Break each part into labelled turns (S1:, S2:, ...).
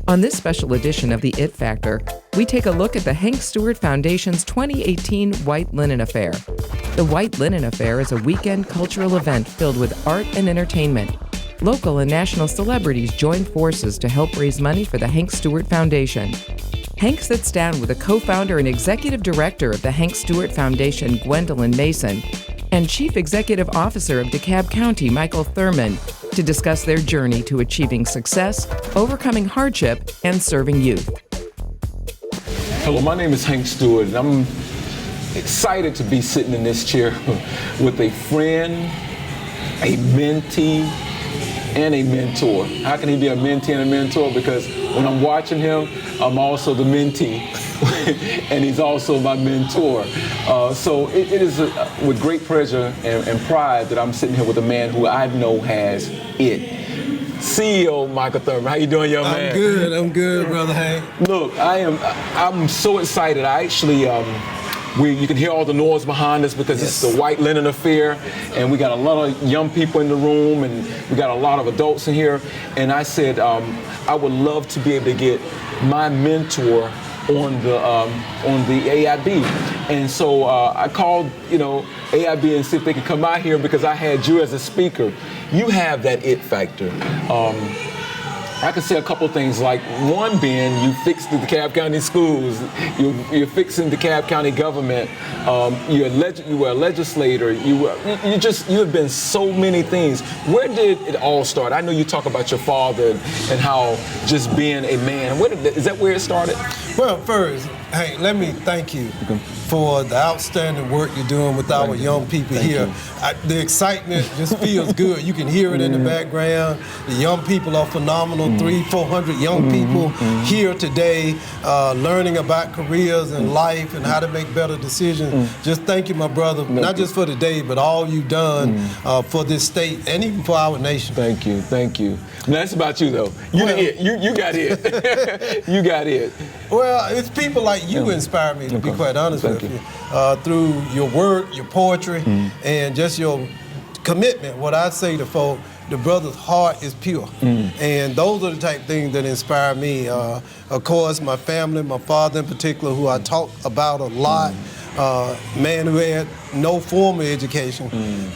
S1: On this special edition of The It Factor, we take a look at the Hank Stewart Foundation's 2018 White Linen Affair. The White Linen Affair is a weekend cultural event filled with art and entertainment. Local and national celebrities join forces to help raise money for the Hank Stewart Foundation. Hank sits down with the co-founder and executive director of the Hank Stewart Foundation, Gwendolyn Mason, and Chief Executive Officer of Dekalb County, Michael Thurmond, to discuss their journey to achieving success, overcoming hardship, and serving youth.
S2: Hello, my name is Hank Stewart, and I'm excited to be sitting in this chair with a friend, a mentee, and a mentor. How can he be a mentee and a mentor? Because when I'm watching him, I'm also the mentee, and he's also my mentor. So it is with great pleasure and pride that I'm sitting here with a man who I know has it. CEO Michael Thurmond. How you doing, young man?
S3: I'm good, Brother Hank.
S2: Look, I'm so excited. I actually, you can hear all the noise behind us because It's the White Linen Affair, and we got a lot of young people in the room, and we got a lot of adults in here. And I said, I would love to be able to get my mentor on the AIB. And so I called, AIB and see if they could come out here because I had you as a speaker. You have that it factor. I can say a couple things, like one being you fixed the DeKalb County schools, you're fixing the DeKalb County government, you were a legislator, you have been so many things. Where did it all start? I know you talk about your father and how just being a man. Is that where it started?
S3: Well, first, Hank, let me thank you for the outstanding work you're doing with our young people here. The excitement just feels good. You can hear it in the background. The young people are phenomenal. 300-400 young people here today learning about careers and life and how to make better decisions. Just thank you, my brother, not just for today, but all you've done for this state and even for our nation.
S2: Thank you. Now, that's about you, though. You got it. You got it.
S3: Well, it's people like you inspire me, to be quite honest with you. Through your work, your poetry, and just your commitment. What I say to folk, the brother's heart is pure. And those are the type of things that inspire me. Of course, my family, my father in particular, who I talk about a lot, man who had no formal education,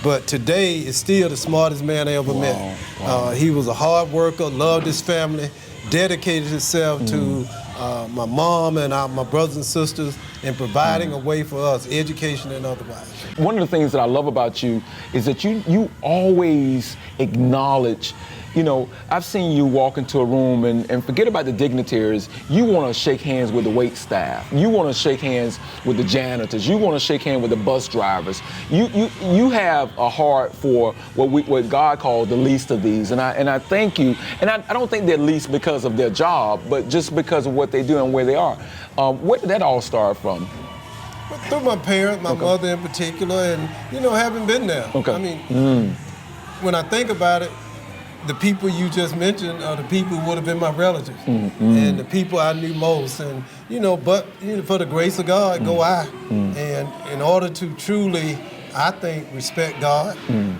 S3: but today is still the smartest man I ever met. Wow. He was a hard worker, loved his family, dedicated himself to my mom and my brothers and sisters in providing a way for us, education and otherwise.
S2: One of the things that I love about you is that you always acknowledge, I've seen you walk into a room and forget about the dignitaries. You want to shake hands with the wait staff. You want to shake hands with the janitors. You want to shake hands with the bus drivers. You have a heart for what God called the least of these. And I thank you. And I don't think they're least because of their job, but just because of what they do and where they are. Where did that all start from?
S3: Through my parents, my mother in particular, and having been there. I mean, when I think about it, the people you just mentioned are the people who would have been my relatives and the people I knew most. And, but for the grace of God, go I. And in order to truly, I think, respect God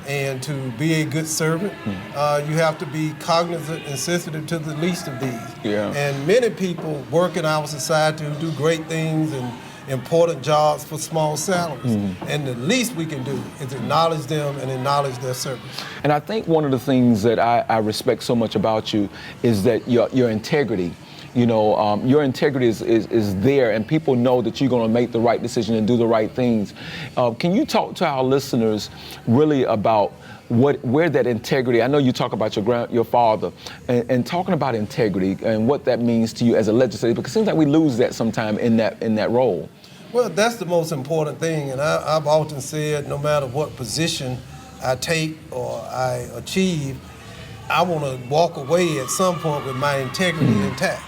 S3: and to be a good servant, you have to be cognizant and sensitive to the least of these. Yeah. And many people work in our society who do great things and important jobs for small salaries. And the least we can do is acknowledge them and acknowledge their service.
S2: And I think one of the things that I respect so much about you is that your integrity. Your integrity is there, and people know that you're going to make the right decision and do the right things. Can you talk to our listeners really about where that integrity? I know you talk about your father, and talking about integrity and what that means to you as a legislator, because it seems like we lose that sometime in that role.
S3: Well, that's the most important thing, and I've often said, no matter what position I take or I achieve, I want to walk away at some point with my integrity intact.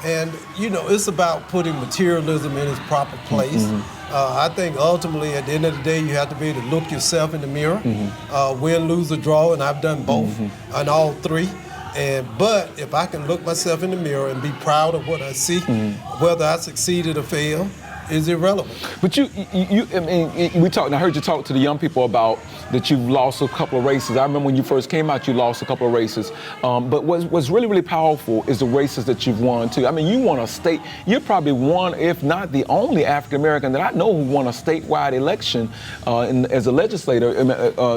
S3: And, it's about putting materialism in its proper place. I think ultimately, at the end of the day, you have to be able to look yourself in the mirror, win, lose, or draw, and I've done both, and all three. But if I can look myself in the mirror and be proud of what I see, whether I succeeded or failed, is irrelevant.
S2: But I mean, I heard you talk to the young people about that you've lost a couple of races. I remember when you first came out, you lost a couple of races. But what's really, really powerful is the races that you've won too. I mean, you won a state. You're probably one, if not the only African American that I know who won a statewide election as a legislator,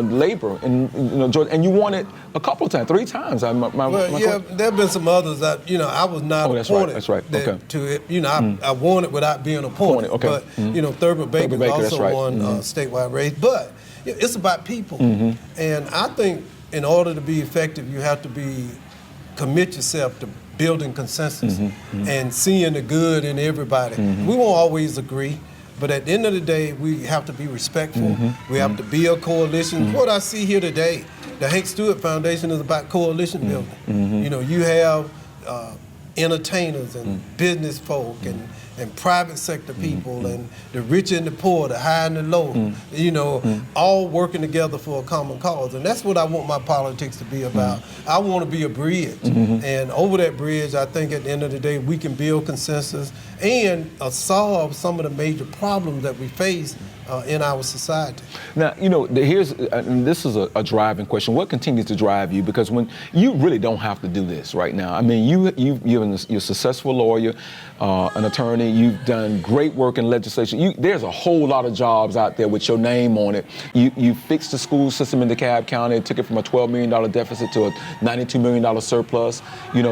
S2: labor in Georgia, and you won it a couple of times, 3 times.
S3: There have been some others that I was not appointed.
S2: That's right. Okay.
S3: To it, I won it without being appointed.
S2: Okay.
S3: But Thurmond Baker also won a statewide race. But it's about people, and I think in order to be effective, you have to commit yourself to building consensus and seeing the good in everybody. We won't always agree. But at the end of the day, we have to be respectful. We have to be a coalition. What I see here today, the Hank Stewart Foundation is about coalition building. You have entertainers and business folk and private sector people and the rich and the poor, the high and the low, all working together for a common cause. And that's what I want my politics to be about. I want to be a bridge. And over that bridge, I think at the end of the day, we can build consensus and solve some of the major problems that we face in our society. Now,
S2: here's, and this is a driving question. What continues to drive you? Because when you really don't have to do this right now. I mean, you're a successful lawyer, an attorney. You've done great work in legislation. There's a whole lot of jobs out there with your name on it. You fixed the school system in DeKalb County, took it from a $12 million deficit to a $92 million surplus. You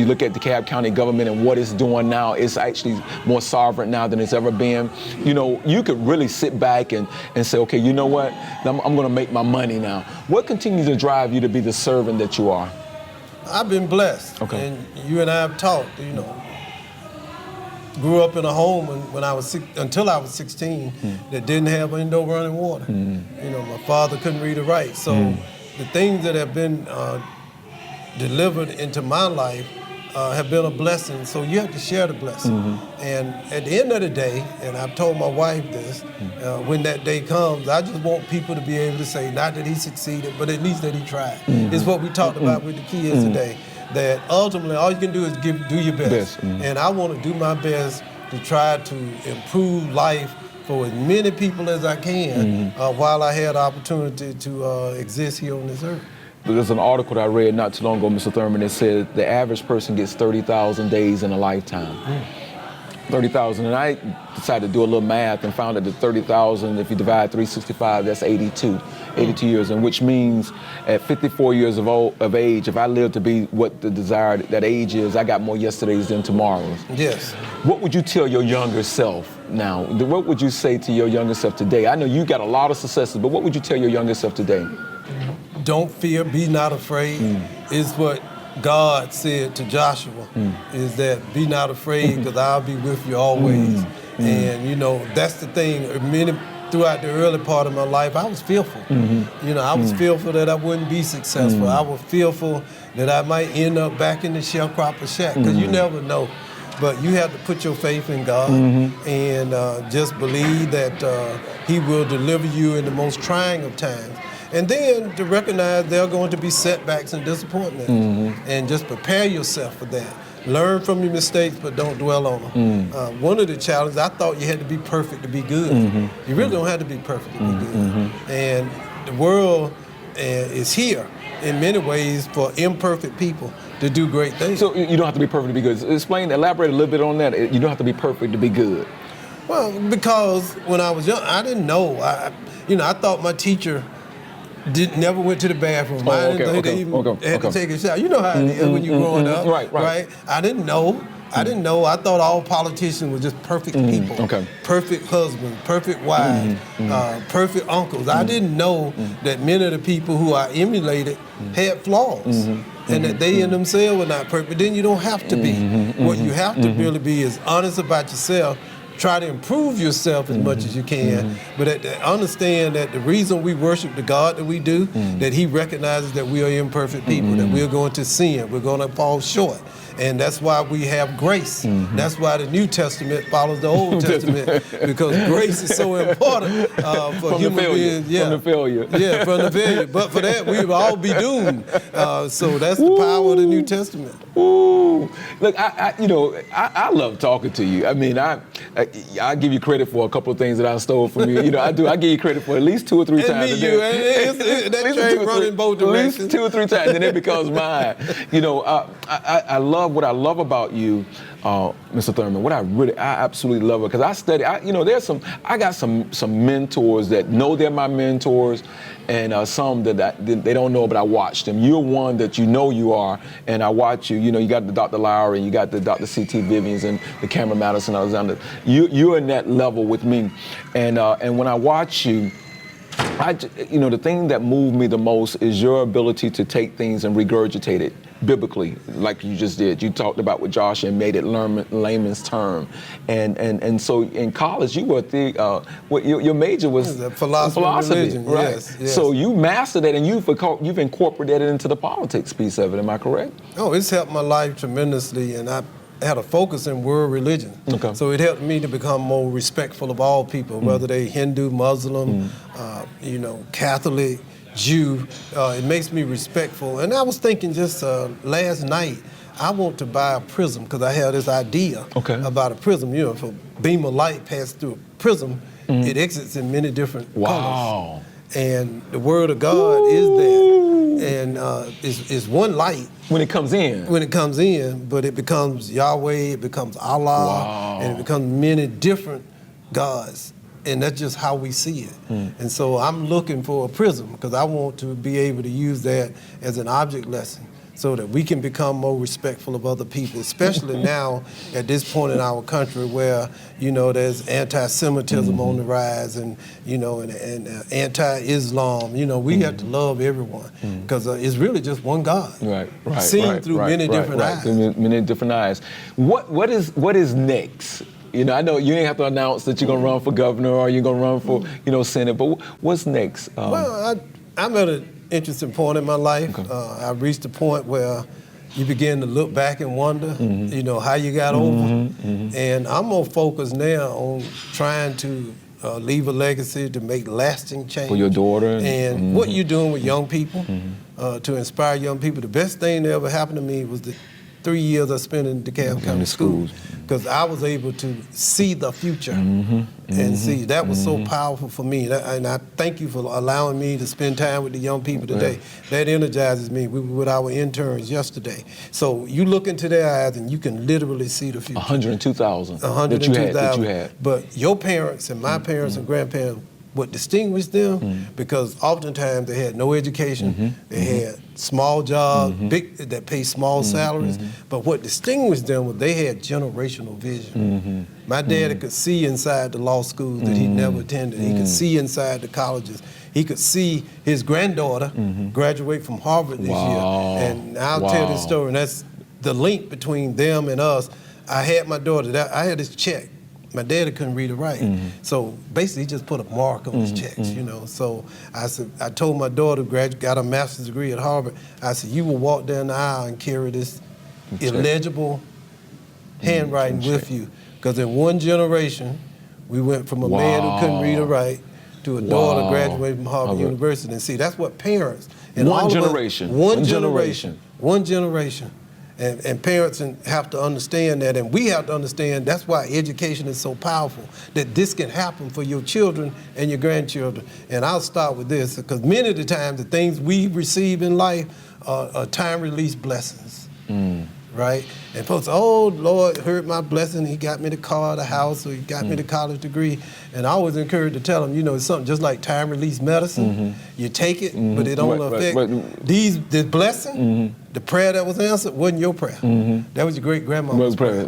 S2: look at DeKalb County government and what it's doing now. It's actually more sovereign now than it's ever been. You could really sit back and say, okay, you know what? I'm going to make my money now. What continues to drive you to be the servant that you are?
S3: I've been blessed. Okay. And you and I have talked, grew up in a home until I was 16 that didn't have no running water. My father couldn't read or write. So the things that have been delivered into my life have been a blessing. So you have to share the blessing. And at the end of the day, and I've told my wife this, when that day comes, I just want people to be able to say, not that he succeeded, but at least that he tried. It's what we talked about with the kids today. That ultimately all you can do is do your best. And I want to do my best to try to improve life for as many people as I can while I had the opportunity to exist here on this earth.
S2: There's an article that I read not too long ago, Mr. Thurmond, that said the average person gets 30,000 days in a lifetime. 30,000, and I decided to do a little math and found that the 30,000, if you divide 365, that's 82 years, and which means at 54 years of age, if I live to be what the desired that age is, I got more yesterdays than tomorrows.
S3: Yes.
S2: What would you tell your younger self now? What would you say to your younger self today? I know you got a lot of successes, but what would you tell your younger self today?
S3: Don't fear, be not afraid, is what God said to Joshua, is that be not afraid because I'll be with you always. And, that's the thing. Throughout the early part of my life, I was fearful. I was fearful that I wouldn't be successful. I was fearful that I might end up back in the sharecropper shack because you never know. But you have to put your faith in God and just believe that he will deliver you in the most trying of times. And then to recognize there are going to be setbacks and disappointments, and just prepare yourself for that. Learn from your mistakes, but don't dwell on them. One of the challenges, I thought you had to be perfect to be good. You really don't have to be perfect to be good. And the world is here in many ways for imperfect people to do great things.
S2: So you don't have to be perfect to be good. Elaborate a little bit on that. You don't have to be perfect to be good.
S3: Well, because when I was young, I didn't know. I thought my teacher never went to the bathroom. I didn't think they even had to take a shower. You know how it is when you're growing up, right? I didn't know. I thought all politicians were just perfect people, perfect husbands, perfect wives, perfect uncles. I didn't know that many of the people who I emulated had flaws, and that they in themselves were not perfect. Then you don't have to be. What you have to really be is honest about yourself. Try to improve yourself as much as you can, but understand that the reason we worship the God that we do, that he recognizes that we are imperfect people, that we're going to sin, we're going to fall short. And that's why we have grace. That's why the New Testament follows the Old Testament, because grace is so important for human beings.
S2: From the failure.
S3: Yeah, from the failure. But for that, we would all be doomed. So that's the power of the New Testament.
S2: Ooh. Look, I love talking to you. I mean, I give you credit for a couple of things that I stole from you. You know, I do. I give you credit for at least 2 or 3 times.
S3: And me, you. And that train running both directions.
S2: At least 2 or 3 times, and it becomes mine. You know, I love what I love about you, Mr. Thurmond. I absolutely love it, because I study. I got some mentors that know they're my mentors, and some that they don't know, but I watch them. You're one that you are, and I watch you. You know, you got the Dr. Lowry, you got the Dr. C.T. Vivians, and the Cameron Madison Alexander. You're in that level with me, and when I watch you, the thing that moved me the most is your ability to take things and regurgitate it biblically, like you just did. You talked about with Josh and made it layman's term, and so in college you were your major was philosophy,
S3: religion,
S2: right?
S3: Yes.
S2: So you mastered it, and you've incorporated it into the politics piece of it. Am I correct?
S3: Oh, it's helped my life tremendously, and I had a focus in world religion.
S2: Okay.
S3: So it helped me to become more respectful of all people, whether they Hindu, Muslim, Catholic, Jew. It makes me respectful. And I was thinking just last night, I want to buy a prism, because I had this idea about a prism. You know, if a beam of light passes through a prism, it exits in many different colors. And the Word of God is there, and is one light.
S2: When it comes in.
S3: When it comes in, but it becomes Yahweh, it becomes Allah, and it becomes many different gods. And that's just how we see it. And so I'm looking for a prism, because I want to be able to use that as an object lesson, so that we can become more respectful of other people, especially now at this point in our country where, there's anti-Semitism on the rise, and anti-Islam. We have to love everyone, because it's really just one God.
S2: Right.
S3: Seen through many different eyes.
S2: Many different eyes. What is next? I know you ain't have to announce that you're going to run for governor or you're going to run for, Senate, but what's next?
S3: Well, I'm at an interesting point in my life. I reached a point where you begin to look back and wonder, how you got over. And I'm more focused now on trying to leave a legacy to make lasting change.
S2: For your daughter.
S3: And what you're doing with young people, to inspire young people. The best thing that ever happened to me was the 3 years I spent in Dekalb County Schools, because I was able to see the future and see. That was so powerful for me, and I thank you for allowing me to spend time with the young people today. That energizes me. We were with our interns yesterday. So you look into their eyes and you can literally see the future.
S2: 102,000
S3: that
S2: you had.
S3: But your parents and my parents and grandparents, what distinguished them, because oftentimes they had no education, they had small jobs, big that paid small salaries, but what distinguished them was they had generational vision. My daddy could see inside the law schools that he never attended. He could see inside the colleges. He could see his granddaughter graduate from Harvard this year. And I'll tell this story, and that's the link between them and us. I had my daughter, I had this check. My daddy couldn't read or write. So basically he just put a mark on his checks, So I told my daughter, got a master's degree at Harvard, I said, you will walk down the aisle and carry this illegible handwriting with you. Because in one generation, we went from a man who couldn't read or write to a daughter graduating from Harvard University. And see, that's what parents. And
S2: one generation.
S3: And parents have to understand that, and we have to understand that's why education is so powerful, that this can happen for your children and your grandchildren. And I'll start with this, because many of the times the things we receive in life are time-released blessings, right? And folks, oh, Lord heard my blessing, he got me the car, the house, or he got me the college degree. And I always encourage to tell them, it's something just like time-released medicine. You take it, but it don't affect this blessing. The prayer that was answered wasn't your prayer. That was your great-grandmama's prayer.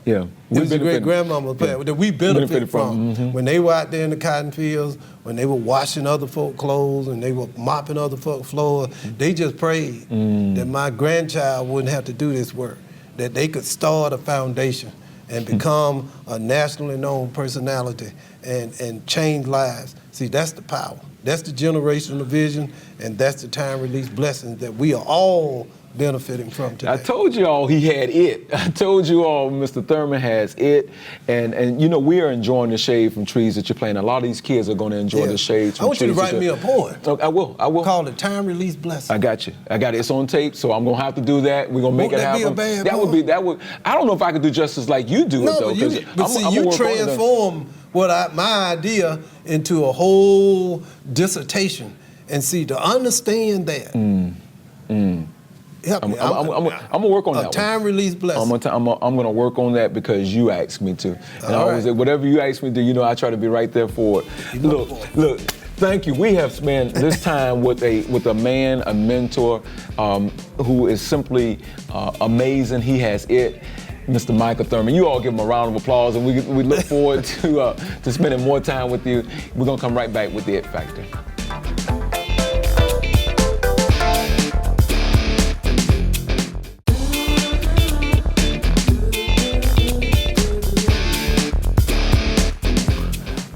S2: Yeah.
S3: It was your great-grandmama's prayer that we benefited from. When they were out there in the cotton fields, when they were washing other folks' clothes and they were mopping other folks' floors, they just prayed that my grandchild wouldn't have to do this work, that they could start a foundation and become a nationally known personality and change lives. See, that's the power. That's the generational vision, and that's the time release blessings that we are all benefiting from today.
S2: I told you all he had it. I told you all Mr. Thurmond has it. And you know, we are enjoying the shade from trees that you're planting. A lot of these kids are going to enjoy the shades from trees.
S3: I want you to write me a poem.
S2: Okay, I will.
S3: Call it Time Release Blessing.
S2: I got you. It's on tape, so I'm going to have to do that. We're going to make it happen.
S3: Won't that be a bad poem?
S2: I don't know if I could do justice like you do it, though.
S3: You transform my idea into a whole dissertation. And see, to understand that, help me.
S2: I'm gonna work on that.
S3: Time release blessing.
S2: I'm gonna work on that because you asked me to. And I always say, whatever you ask me to, you know, I try to be right there for it. Look. Thank you. We have spent this time with a man, a mentor, who is simply amazing. He has it. Mr. Michael Thurmond. You all give him a round of applause, and we look forward to spending more time with you. We're gonna come right back with the It Factor.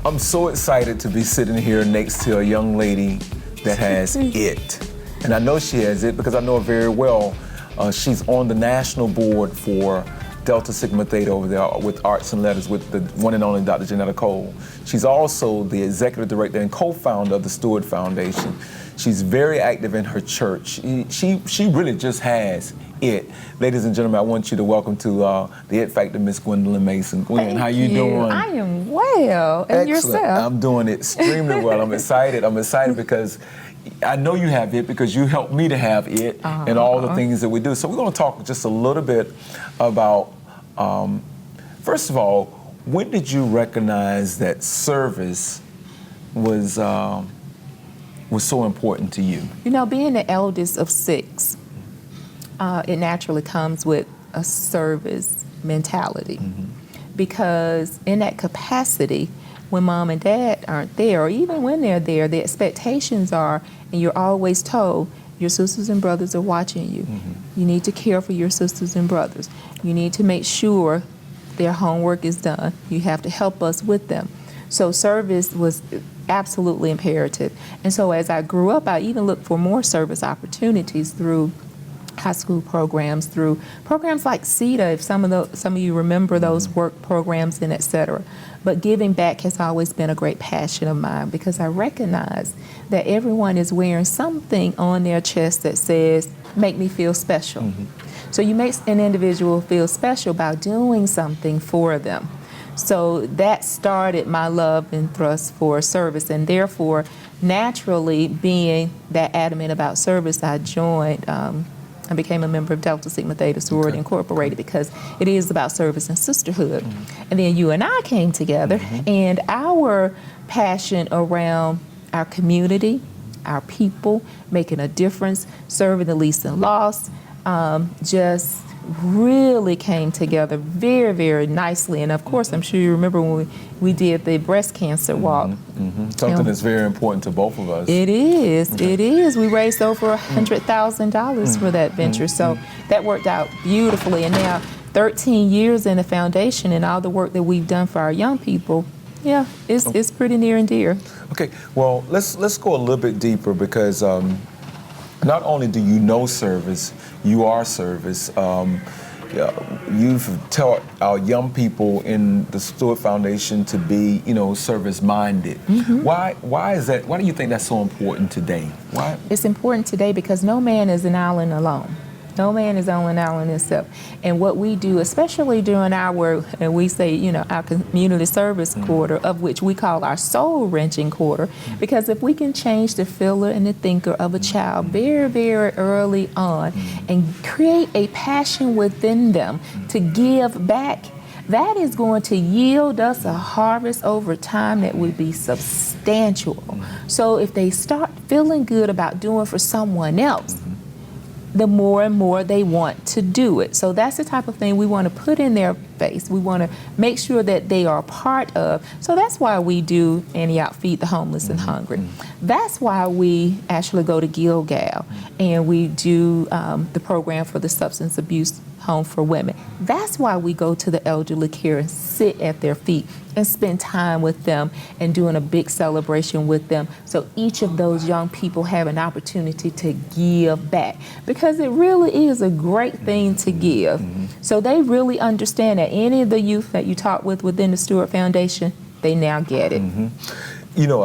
S2: I'm so excited to be sitting here next to a young lady that has it. And I know she has it because I know her very well. She's on the national board for Delta Sigma Theta over there with Arts and Letters with the one and only Dr. Janetta Cole. She's also the executive director and co-founder of the Stewart Foundation. She's very active in her church. She really just has it. Ladies and gentlemen, I want you to welcome to the It Factor, Miss Gwendolyn Mason. Gwen, how you doing?
S4: I am well. And
S2: Excellent.
S4: yourself?
S2: I'm doing extremely well. I'm excited. I'm excited because I know you have it because you helped me to have it and all the things that we do. So we're going to talk just a little bit about, first of all, when did you recognize that service was so important to you?
S4: You know, being the eldest of 6, it naturally comes with a service mentality. Because in that capacity, when mom and dad aren't there, or even when they're there, the expectations are, and you're always told, your sisters and brothers are watching you. You need to care for your sisters and brothers. You need to make sure their homework is done. You have to help us with them. So service was absolutely imperative. And so as I grew up, I even looked for more service opportunities through high school programs, through programs like CETA, if some of you remember those work programs and et cetera. But giving back has always been a great passion of mine because I recognize that everyone is wearing something on their chest that says, make me feel special. So you make an individual feel special by doing something for them. So that started my love and thrust for service, and therefore, naturally, being that adamant about service, I joined, I became a member of Delta Sigma Theta Sorority Incorporated because it is about service and sisterhood. And then you and I came together, and our passion around our community, our people, making a difference, serving the least and lost, just really came together very, very nicely. And of course, I'm sure you remember when we did the breast cancer walk.
S2: Something that's very important to both of us.
S4: It is. It is. We raised over $100,000 for that venture. So that worked out beautifully. And now 13 years in the foundation and all the work that we've done for our young people, yeah, it's pretty near and dear. Okay,
S2: well, let's go a little bit deeper because not only do you know service, you are service. You've taught our young people in the Stewart Foundation to be, service-minded. Why is that? Why do you think that's so important today? Why?
S4: It's important today because no man is an island alone. No man is on an island himself. And what we do, especially during our work, and we say, our community service quarter, of which we call our soul-wrenching quarter, because if we can change the feeler and the thinker of a child very, very early on and create a passion within them to give back, that is going to yield us a harvest over time that would be substantial. So if they start feeling good about doing for someone else, the more and more they want to do it. So that's the type of thing we want to put in their space. We want to make sure that they are a part of. So that's why we do Antioch Feed the Homeless and Hungry. That's why we actually go to Gilgal and we do the program for the substance abuse home for women. That's why we go to the elderly care and sit at their feet and spend time with them and doing a big celebration with them. So each of those young people have an opportunity to give back, because it really is a great thing to give. So they really understand that any of the youth that you talk with within the Stewart Foundation, they now get it.
S2: You know,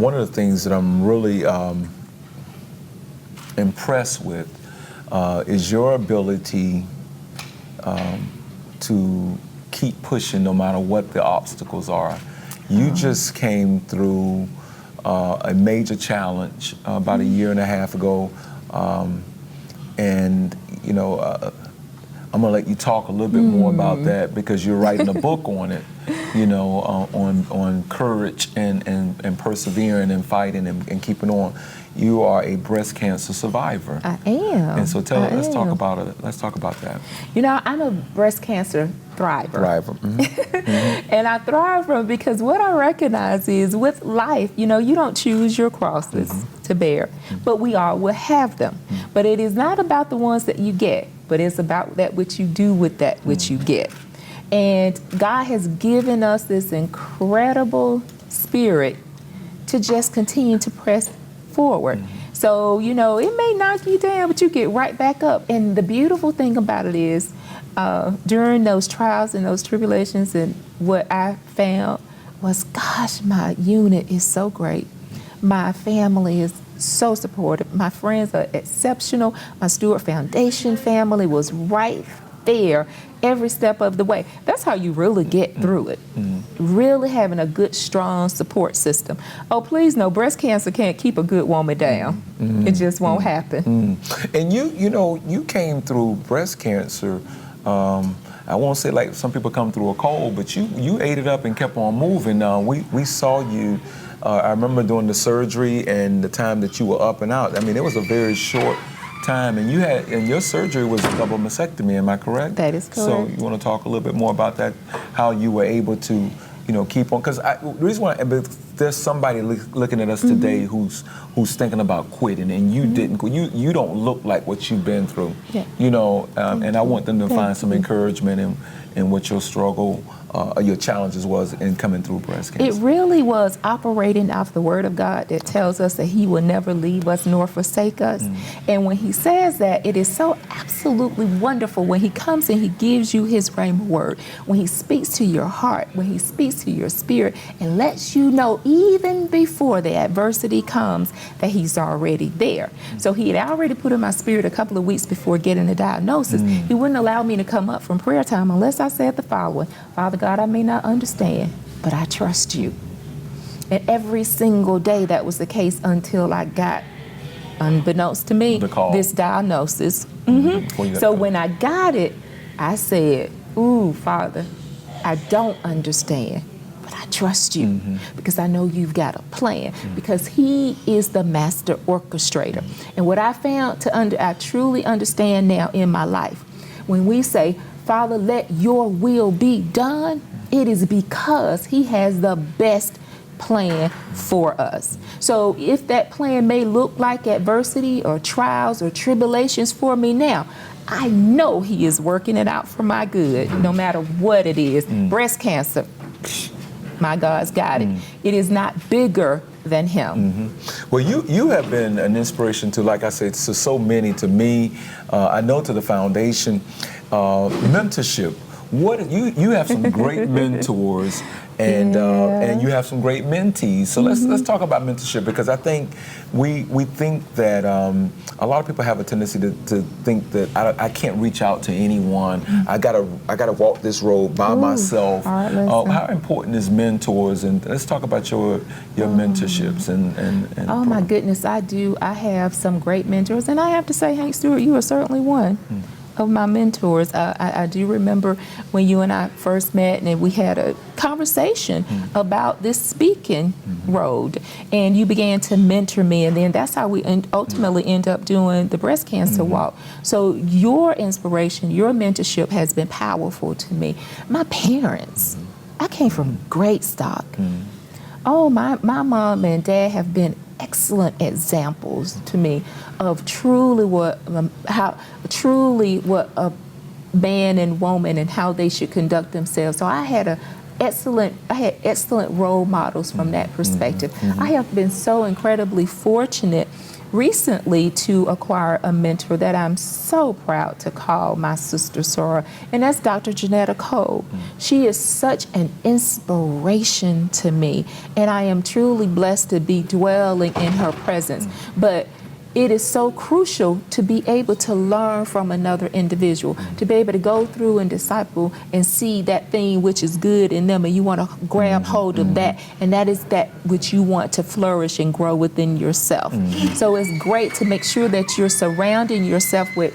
S2: one of the things that I'm really impressed with is your ability to keep pushing no matter what the obstacles are. You just came through a major challenge about a year and a half ago, and you know, I'm gonna let you talk a little bit more about that, because you're writing a book on it, you know, on courage and persevering and fighting and keeping on. You are a breast cancer survivor.
S4: I am.
S2: And so let's talk about it. Let's talk about that.
S4: You know, I'm a breast cancer thriver. And I thrive from because what I recognize is with life, you know, you don't choose your crosses to bear, but we all will have them. But it is not about the ones that you get, but it's about that which you do with that which you get. And God has given us this incredible spirit to just continue to press forward. So, you know, it may knock you down, but you get right back up. And the beautiful thing about it is, during those trials and those tribulations, and what I found was, gosh, my unit is so great. My family is so supportive. My friends are exceptional. My Stewart Foundation family was right there every step of the way. That's how you really get through it. Really having a good, strong support system. Oh, please no, breast cancer can't keep a good woman down. It just won't happen.
S2: And you know, you came through breast cancer. I won't say like some people come through a cold, but you ate it up and kept on moving. We saw you. I remember doing the surgery and the time that you were up and out. I mean, it was a very short time, and your surgery was a double mastectomy. Am I correct?
S4: That is correct.
S2: So you want to talk a little bit more about that? How you were able to, you know, keep on? Because the reason why, there's somebody looking at us today who's thinking about quitting, and you didn't quit. You don't look like what you've been through. You know, and I want them to find some encouragement in what your struggle, your challenges was in coming through breast cancer.
S4: It really was operating off the Word of God that tells us that He will never leave us nor forsake us. And when He says that, it is so absolutely wonderful when He comes and He gives you His rhema word, when He speaks to your heart, when He speaks to your spirit, and lets you know even before the adversity comes that He's already there. So He had already put in my spirit a couple of weeks before getting the diagnosis. He wouldn't allow me to come up from prayer time unless I said the following: Father God, I may not understand, but I trust you. And every single day that was the case until I got, unbeknownst to me, this diagnosis. So when I got it, I said, ooh, Father, I don't understand, but I trust you because I know you've got a plan, because He is the master orchestrator. And what I found I truly understand now in my life, when we say, Father, let your will be done, it is because He has the best plan for us. So if that plan may look like adversity or trials or tribulations for me now, I know He is working it out for my good, no matter what it is. Breast cancer, my God's got it. It is not bigger than Him.
S2: Well, you have been an inspiration to, like I said, to so many, to me, I know to the foundation. Mentorship. What you have some great mentors, and you have some great mentees. So let's talk about mentorship, because I think we think that a lot of people have a tendency to think that I can't reach out to anyone. I gotta walk this road by myself. How important is mentors? And let's talk about your mentorships and
S4: oh my goodness, I do. I have some great mentors, and I have to say, Hank Stewart, you are certainly one. of my mentors. I do remember when you and I first met, and we had a conversation about this speaking road, and you began to mentor me, and then that's how we ultimately end up doing the breast cancer walk. So your inspiration, your mentorship has been powerful to me. My parents, I came from great stock. Oh, my mom and dad have been excellent examples to me of truly what a man and woman and how they should conduct themselves. So I had excellent role models from that perspective. I have been so incredibly fortunate recently to acquire a mentor that I'm so proud to call my sister Sora, and that's Dr. Dekalb. She is such an inspiration to me, and I am truly blessed to be dwelling in her presence. But it is so crucial to be able to learn from another individual, to be able to go through and disciple and see that thing which is good in them, and you want to grab hold of that, and that is that which you want to flourish and grow within yourself. So it's great to make sure that you're surrounding yourself with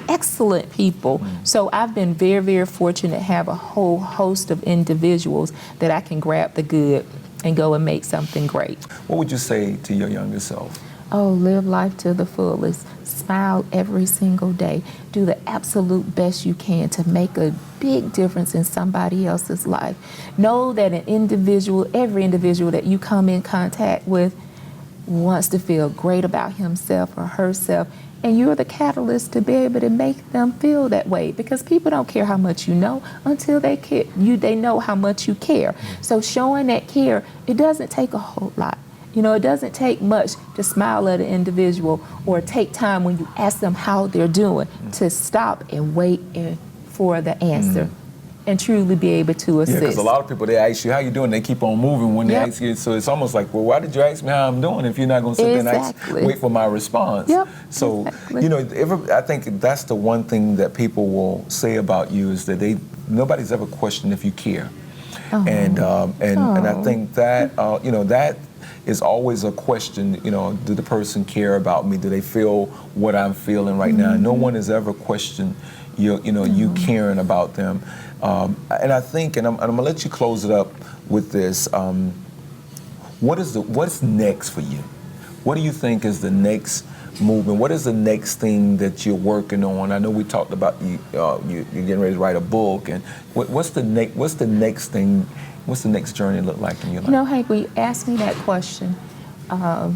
S4: excellent people. So I've been very, very fortunate to have a whole host of individuals that I can grab the good and go and make something great.
S2: What would you say to your younger self?
S4: Oh, live life to the fullest. Smile every single day. Do the absolute best you can to make a big difference in somebody else's life. Know that every individual that you come in contact with wants to feel great about himself or herself, and you're the catalyst to be able to make them feel that way, because people don't care how much you know until they know how much you care. So showing that care, it doesn't take a whole lot. You know, it doesn't take much to smile at an individual or take time when you ask them how they're doing to stop and wait for the answer and truly be able to assist.
S2: Yeah, because a lot of people, they ask you how you doing, they keep on moving when they ask you. So it's almost like, well, why did you ask me how I'm doing if you're not going to sit there and wait for my response? So, you know, I think that's the one thing that people will say about you is that nobody's ever questioned if you care. And I think that, you know, that is always a question, you know, do the person care about me? Do they feel what I'm feeling right now? No one has ever questioned you caring about them. And I think, and I'm gonna let you close it up with this, what's next for you? What do you think is the next movement? What is the next thing that you're working on? I know we talked about you're getting ready to write a book, and what's the next thing? What's the next journey look like in your life?
S4: You know, Hank, when you ask me that question, I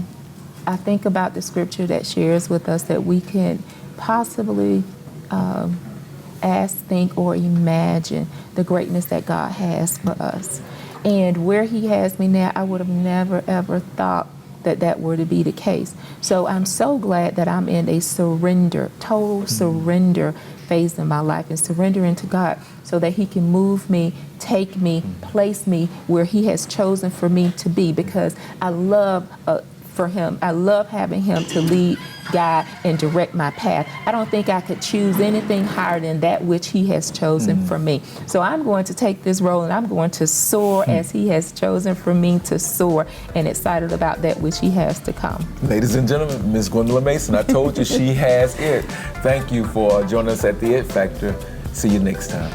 S4: think about the scripture that shares with us that we can possibly ask, think, or imagine the greatness that God has for us. And where He has me now, I would have never, ever thought that were to be the case. So I'm so glad that I'm in a total surrender phase in my life, and surrendering to God so that He can move me, take me, place me where He has chosen for me to be, because I love having Him to lead, guide, and direct my path. I don't think I could choose anything higher than that which He has chosen for me. So I'm going to take this role, and I'm going to soar as He has chosen for me to soar, and excited about that which He has to come.
S2: Ladies and gentlemen, Ms. Gwendolyn Mason, I told you she has it. Thank you for joining us at The It Factor. See you next time.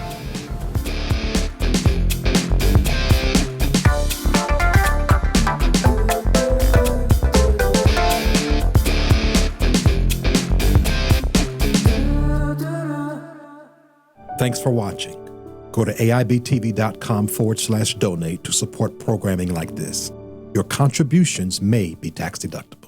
S5: Thanks for watching. Go to AIBTV.com/donate to support programming like this. Your contributions may be tax deductible.